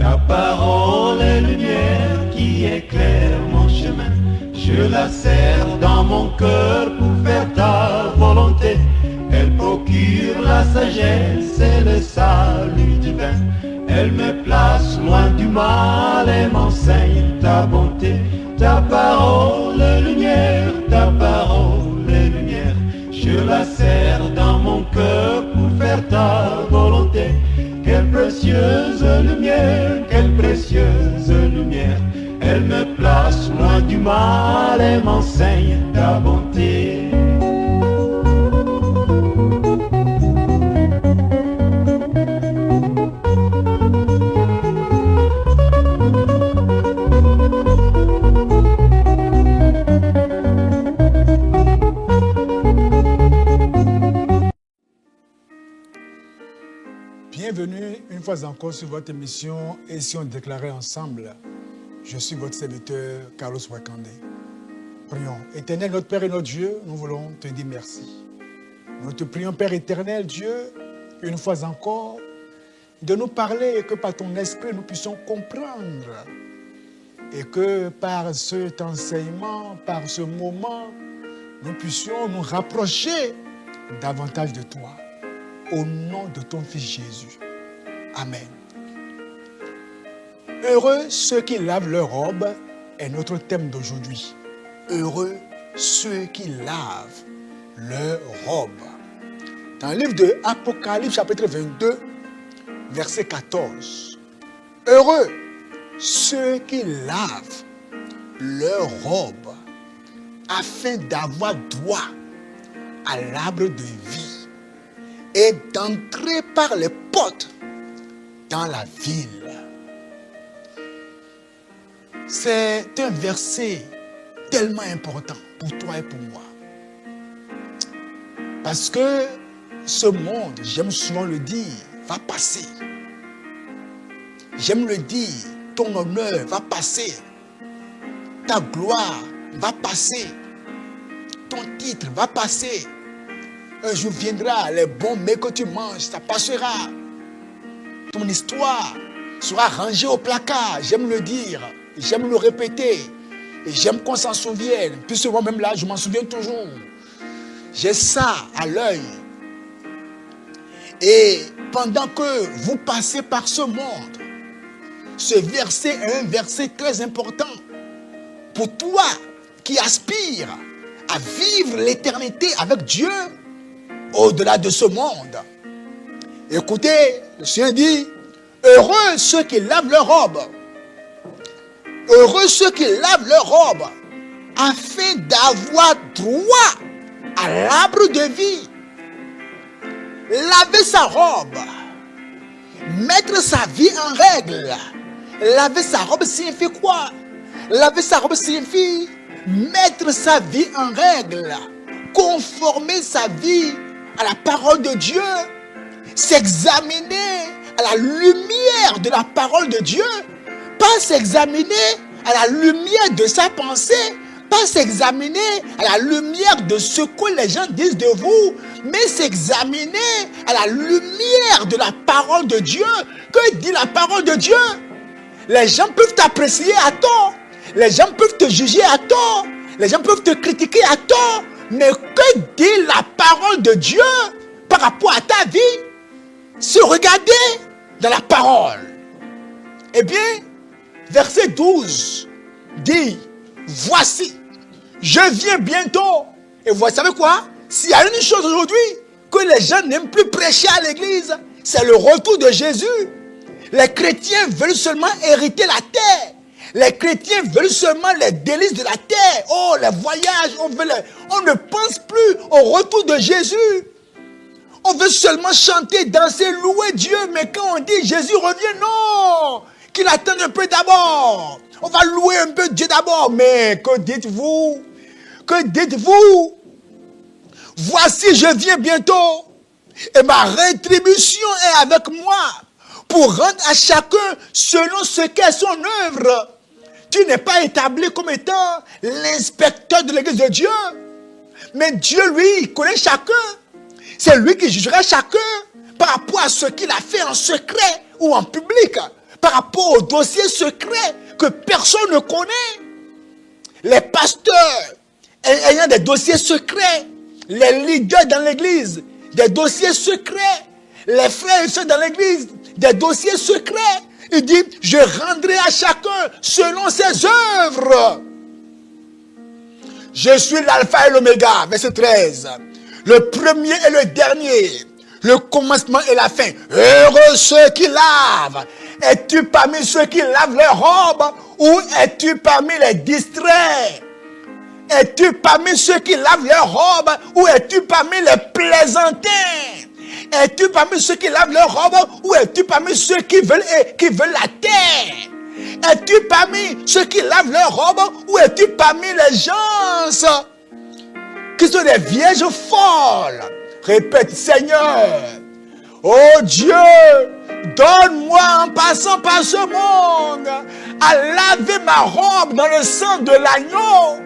Ta parole est lumière qui éclaire mon chemin. Je la serre dans mon cœur pour faire ta volonté. Elle procure la sagesse et le salut divin. Elle me place loin du mal et m'enseigne ta bonté. Ta parole est lumière, ta parole est lumière. Je la serre dans mon cœur pour faire ta volonté. Quelle précieuse lumière, quelle précieuse lumière. Elle me place loin du mal et m'enseigne ta bonté. Bienvenue une fois encore sur votre émission Et si on déclarait ensemble. Je suis votre serviteur Carlos Wakande. Prions. Éternel, notre Père et notre Dieu, nous voulons te dire merci. Nous te prions, Père éternel, Dieu, une fois encore, de nous parler et que par ton esprit nous puissions comprendre. Et que par cet enseignement, par ce moment, nous puissions nous rapprocher davantage de toi. Au nom de ton Fils Jésus. Amen. Heureux ceux qui lavent leur robe est notre thème d'aujourd'hui. Heureux ceux qui lavent leur robe. Dans le livre de Apocalypse, chapitre 22, verset 14. Heureux ceux qui lavent leur robe afin d'avoir droit à l'arbre de vie et d'entrer par les portes dans la ville. C'est un verset tellement important pour toi et pour moi. Parce que ce monde, j'aime souvent le dire, va passer. J'aime le dire, ton honneur va passer. Ta gloire va passer. Ton titre va passer. Un jour viendra, les bons mets que tu manges, ça passera. Ton histoire sera rangée au placard, j'aime le dire, j'aime le répéter, et j'aime qu'on s'en souvienne. Puis souvent même là, je m'en souviens toujours. J'ai ça à l'œil. Et pendant que vous passez par ce monde, ce verset est un verset très important pour toi qui aspires à vivre l'éternité avec Dieu au-delà de ce monde. Écoutez, le Seigneur dit, heureux ceux qui lavent leur robe. Heureux ceux qui lavent leur robe afin d'avoir droit à l'arbre de vie. Laver sa robe, mettre sa vie en règle. Laver sa robe signifie quoi? Laver sa robe signifie mettre sa vie en règle, conformer sa vie à la parole de Dieu, s'examiner à la lumière de la parole de Dieu, pas s'examiner à la lumière de sa pensée, pas s'examiner à la lumière de ce que les gens disent de vous, mais s'examiner à la lumière de la parole de Dieu. Que dit la parole de Dieu? Les gens peuvent t'apprécier à tort, les gens peuvent te juger à tort, les gens peuvent te critiquer à tort, mais que dit la parole de Dieu par rapport à ta vie? Se regarder dans la parole. Eh bien, verset 12 dit, voici, je viens bientôt. Et vous savez quoi? S'il y a une chose aujourd'hui que les gens n'aiment plus prêcher à l'église, c'est le retour de Jésus. Les chrétiens veulent seulement hériter la terre. Les chrétiens veulent seulement les délices de la terre. Oh, les voyages, on ne pense plus au retour de Jésus. On veut seulement chanter, danser, louer Dieu. Mais quand on dit Jésus revient, non, qu'il attende un peu d'abord. On va louer un peu Dieu d'abord. Mais que dites-vous? Que dites-vous? Voici, je viens bientôt. Et ma rétribution est avec moi pour rendre à chacun selon ce qu'est son œuvre. Tu n'es pas établi comme étant l'inspecteur de l'église de Dieu. Mais Dieu, lui, il connaît chacun. C'est lui qui jugera chacun par rapport à ce qu'il a fait en secret ou en public, par rapport aux dossiers secrets que personne ne connaît. Les pasteurs ayant des dossiers secrets, les leaders dans l'église, des dossiers secrets, les frères et sœurs dans l'église, des dossiers secrets. Il dit, je rendrai à chacun selon ses œuvres. Je suis l'alpha et l'oméga, verset 13. Le premier et le dernier, le commencement et la fin. Heureux ceux qui lavent. Es-tu parmi ceux qui lavent leurs robes ou es-tu parmi les distraits? Es-tu parmi ceux qui lavent leurs robes ou es-tu parmi les plaisantins? Es-tu parmi ceux qui lavent leurs robes ou es-tu parmi ceux qui veulent la terre? Es-tu parmi ceux qui lavent leurs robes ou es-tu parmi les gens qui sont des vierges folles? Répète, Seigneur, oh Dieu, donne-moi en passant par ce monde à laver ma robe dans le sang de l'agneau.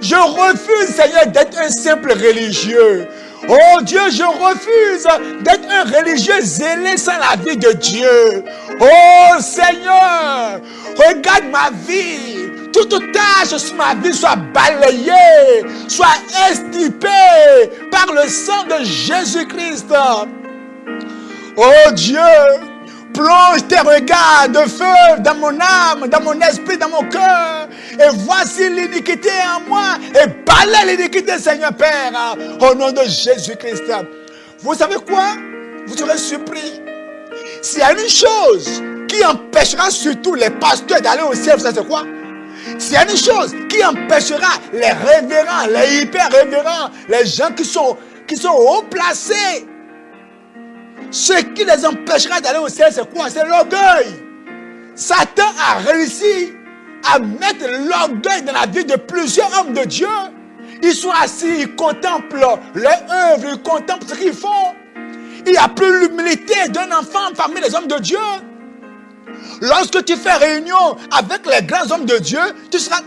Je refuse, Seigneur, d'être un simple religieux. Oh Dieu, je refuse d'être un religieux zélé sans la vie de Dieu. Oh Seigneur, regarde ma vie. Toute tâche sur ma vie soit balayée, soit extirpée par le sang de Jésus-Christ. Oh Dieu, plonge tes regards de feu dans mon âme, dans mon esprit, dans mon cœur. Et voici l'iniquité en moi. Et balaye l'iniquité, Seigneur Père, au nom de Jésus-Christ. Vous savez quoi? Vous serez surpris. S'il y a une chose qui empêchera surtout les pasteurs d'aller au ciel, vous savez quoi? S'il y a une chose qui empêchera les révérends, les hyper révérends, les gens qui sont haut placés, ce qui les empêchera d'aller au ciel, c'est quoi? C'est l'orgueil. Satan a réussi à mettre l'orgueil dans la vie de plusieurs hommes de Dieu. Ils sont assis, ils contemplent leur œuvre, ils contemplent ce qu'ils font. Il n'y a plus l'humilité d'un enfant parmi les hommes de Dieu. Lorsque tu fais réunion avec les grands hommes de Dieu, tu seras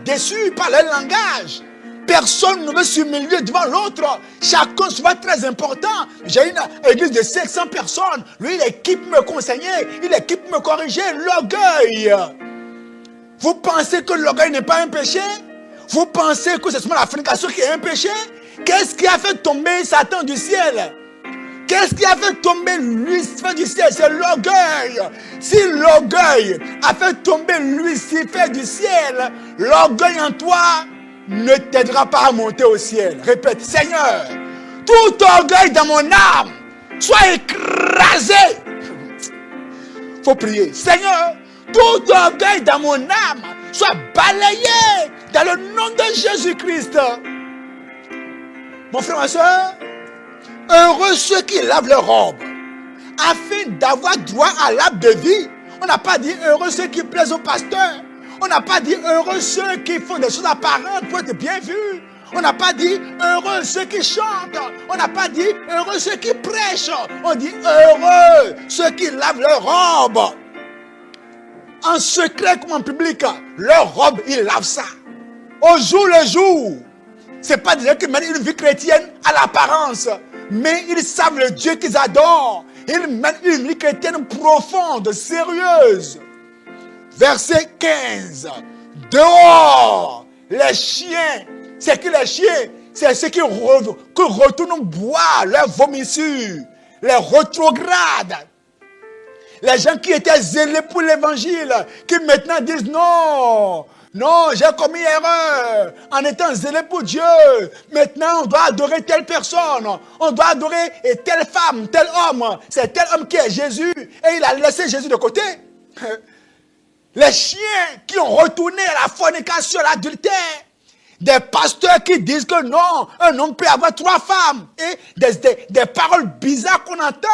déçu par leur langage. Personne ne veut s'humilier devant l'autre. Chacun soit très important. J'ai une église de 500 personnes. Lui, il est qui pour me conseiller, il est qui pour me corriger. L'orgueil. Vous pensez que l'orgueil n'est pas un péché? Vous pensez que c'est seulement la fornication qui est un péché? Qu'est-ce qui a fait tomber Satan du ciel? Qu'est-ce qui a fait tomber Lucifer du ciel? C'est l'orgueil. Si l'orgueil a fait tomber Lucifer du ciel, l'orgueil en toi ne t'aidera pas à monter au ciel. Répète, Seigneur, tout orgueil dans mon âme soit écrasé. Faut prier. Seigneur, tout orgueil dans mon âme soit balayé dans le nom de Jésus-Christ. Mon frère, ma soeur, heureux ceux qui lavent leurs robes, afin d'avoir droit à l'arbre de vie. On n'a pas dit heureux ceux qui plaisent au pasteur. On n'a pas dit heureux ceux qui font des choses apparentes pour être bien vus. On n'a pas dit heureux ceux qui chantent. On n'a pas dit heureux ceux qui prêchent. On dit heureux ceux qui lavent leurs robes. En secret comme en public, leurs robes, ils lavent ça. Au jour le jour. Ce n'est pas des gens qui mènent une vie chrétienne à l'apparence. Mais ils savent le Dieu qu'ils adorent. Ils mènent une vie chrétienne profonde, sérieuse. Verset 15. Dehors, les chiens. C'est qui les chiens? C'est ceux qui retournent boire leur vomissure. Les rétrogrades. Les gens qui étaient zélés pour l'évangile. Qui maintenant disent non. Non, j'ai commis erreur en étant zélé pour Dieu. Maintenant, on doit adorer telle personne. On doit adorer telle femme, tel homme. C'est tel homme qui est Jésus. Et il a laissé Jésus de côté. Les chiens qui ont retourné à la fornication, à l'adultère. Des pasteurs qui disent que non, un homme peut avoir 3 femmes. Et des paroles bizarres qu'on entend.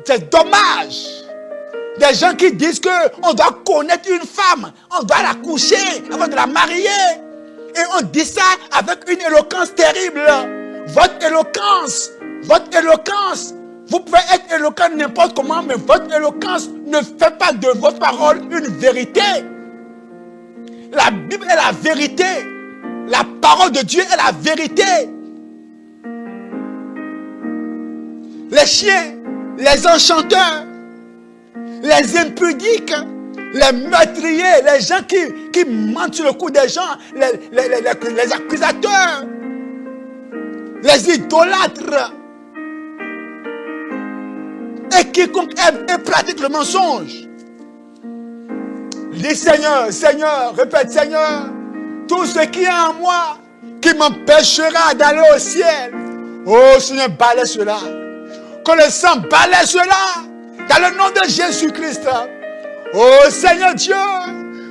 C'est dommage. Des gens qui disent qu'on doit connaître une femme, on doit la coucher avant de la marier. Et on dit ça avec une éloquence terrible. Votre éloquence, vous pouvez être éloquent n'importe comment, mais votre éloquence ne fait pas de votre parole une vérité. La Bible est la vérité. La parole de Dieu est la vérité. Les chiens les enchanteurs, les impudiques, les meurtriers, les gens qui mentent sur le cou des gens, les accusateurs, les idolâtres, et quiconque aime et pratique le mensonge. Dis Seigneur, Seigneur, répète Seigneur, tout ce qui est en moi qui m'empêchera d'aller au ciel. Oh Seigneur, balaie cela. Que le sang balaie cela dans le nom de Jésus-Christ. Oh Seigneur Dieu,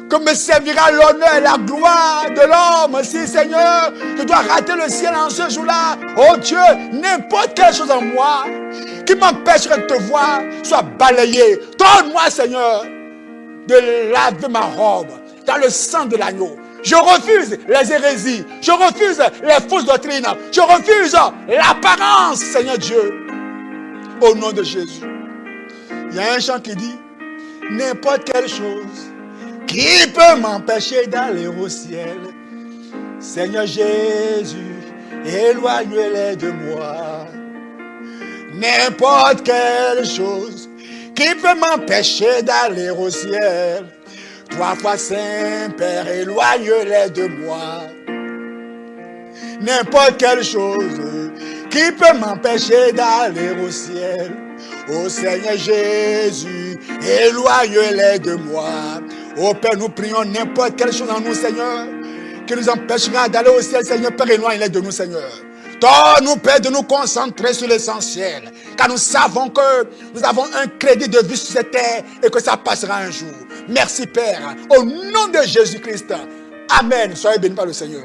que me servira l'honneur et la gloire de l'homme. Si Seigneur, je dois rater le ciel en ce jour-là. Oh Dieu, n'importe quelle chose en moi qui m'empêcherait de te voir soit balayée. Donne-moi Seigneur de laver ma robe dans le sang de l'agneau. Je refuse les hérésies. Je refuse les fausses doctrines. Je refuse l'apparence, Seigneur Dieu. Au nom de Jésus. Il y a un chant qui dit, n'importe quelle chose qui peut m'empêcher d'aller au ciel. Seigneur Jésus, éloigne-les de moi. N'importe quelle chose qui peut m'empêcher d'aller au ciel. Trois fois Saint-Père, éloigne-les de moi. N'importe quelle chose qui peut m'empêcher d'aller au ciel. Ô Seigneur Jésus, éloigne-les de moi. Ô Père, nous prions n'importe quelle chose en nous, Seigneur, qui nous empêchera d'aller au ciel, Seigneur. Père, éloigne-les de nous, Seigneur. Donne-nous, Père, de nous concentrer sur l'essentiel. Car nous savons que nous avons un crédit de vie sur cette terre et que ça passera un jour. Merci, Père. Au nom de Jésus-Christ. Amen. Soyez bénis par le Seigneur.